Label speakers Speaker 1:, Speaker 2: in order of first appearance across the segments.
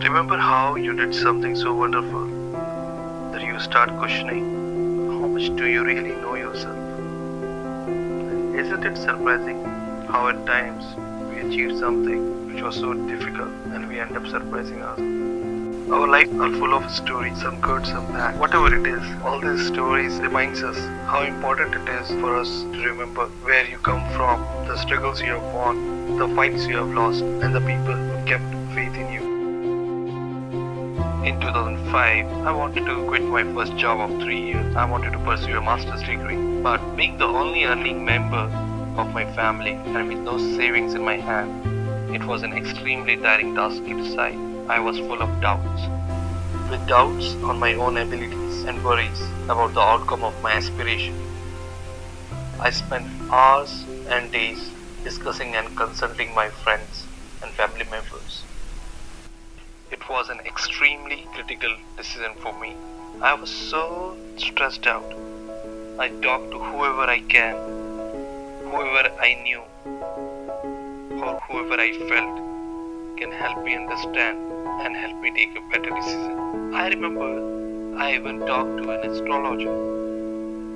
Speaker 1: Remember how you did something so wonderful that you start questioning how much do you really know yourself? Isn't it surprising how at times we achieve something which was so difficult and we end up surprising ourselves? Our lives are full of stories, some good, some bad. Whatever it is, all these stories reminds us how important it is for us to remember where you come from, the struggles you have won, the fights you have lost, and the people who kept faith in you. In 2005, I wanted to quit my first job of 3 years. I wanted to pursue a master's degree. But being the only earning member of my family and with no savings in my hand, it was an extremely tiring task to decide. I was full of doubts. With doubts on my own abilities and worries about the outcome of my aspiration, I spent hours and days discussing and consulting my friends and family members. It was an extremely critical decision for me. I was so stressed out. I talked to whoever I can, whoever I knew, or whoever I felt can help me understand and help me take a better decision. I remember I even talked to an astrologer,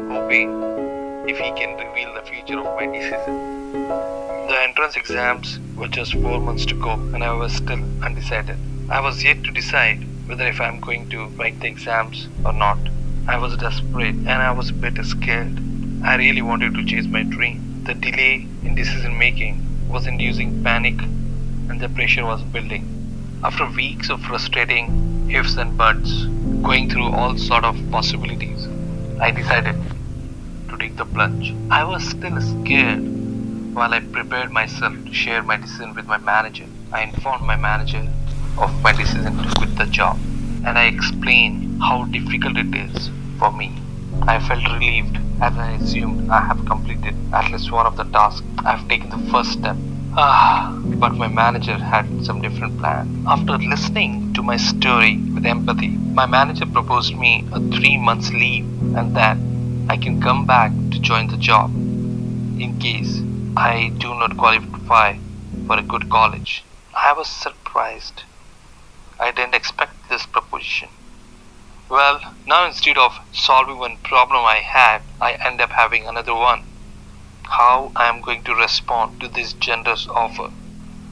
Speaker 1: hoping if he can reveal the future of my decision. The entrance exams were just 4 months to go and I was still undecided. I was yet to decide whether if I am going to write the exams or not. I was desperate and I was a bit scared. I really wanted to chase my dream. The delay in decision making was inducing panic and the pressure was building. After weeks of frustrating ifs and buts, going through all sort of possibilities, I decided to take the plunge. I was still scared. While I prepared myself to share my decision with my manager, I informed my manager of my decision to quit the job and I explained how difficult it is for me. I felt relieved as I assumed I have completed at least one of the tasks. I have taken the first step. But my manager had some different plan. After listening to my story with empathy, my manager proposed me a 3 months leave and that I can come back to join the job in case I do not qualify for a good college. I was surprised. I didn't expect this proposition. Well, now instead of solving one problem I had, I end up having another one. How I am going to respond to this generous offer?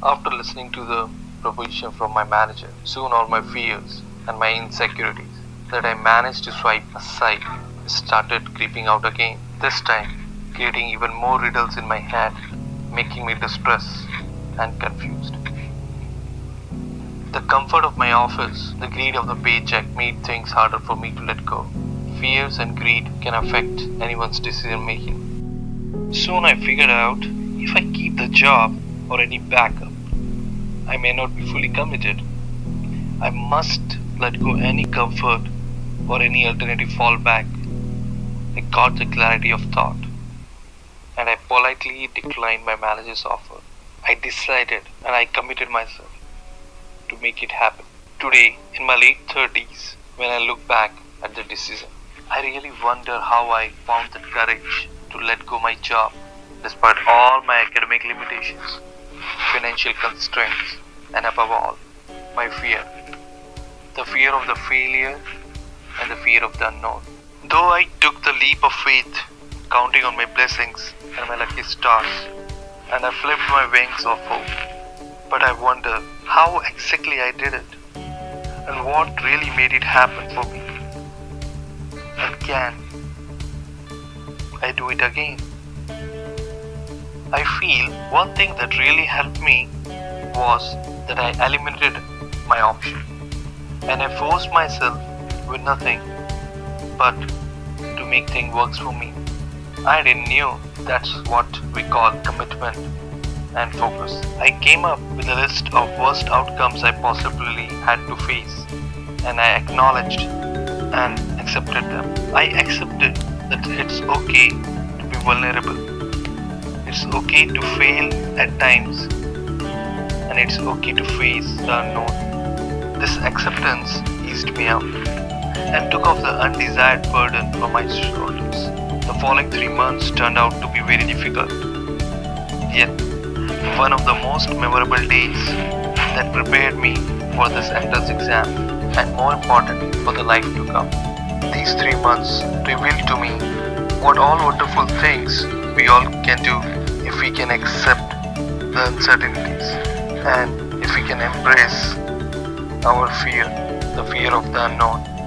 Speaker 1: After listening to the proposition from my manager, soon all my fears and my insecurities that I managed to swipe aside started creeping out again. This time, creating even more riddles in my head, making me distressed and confused. The comfort of my office, the greed of the paycheck made things harder for me to let go. Fears and greed can affect anyone's decision making. Soon I figured out if I keep the job or any backup, I may not be fully committed. I must let go any comfort or any alternative fallback. I got the clarity of thought and I politely declined my manager's offer. I decided and I committed myself to make it happen. Today, in my late 30s, when I look back at the decision, I really wonder how I found the courage to let go my job despite all my academic limitations, financial constraints, and above all, my fear. The fear of the failure and the fear of the unknown. Though I took the leap of faith, counting on my blessings and my lucky stars, and I flipped my wings of hope, but I wonder how exactly I did it and what really made it happen for me. And can I do it again? I feel one thing that really helped me was that I eliminated my option and I forced myself with nothing but to make things work for me. I didn't know that's what we call commitment and focus. I came up with a list of worst outcomes I possibly had to face and I acknowledged and accepted them. I accepted that it's okay to be vulnerable. It's okay to fail at times and it's okay to face the unknown. This acceptance eased me out and took off the undesired burden from my shoulders. The following 3 months turned out to be very difficult. Yet, one of the most memorable days that prepared me for this entrance exam and more important for the life to come. These 3 months revealed to me what all wonderful things we all can do if we can accept the uncertainties and if we can embrace our fear, the fear of the unknown.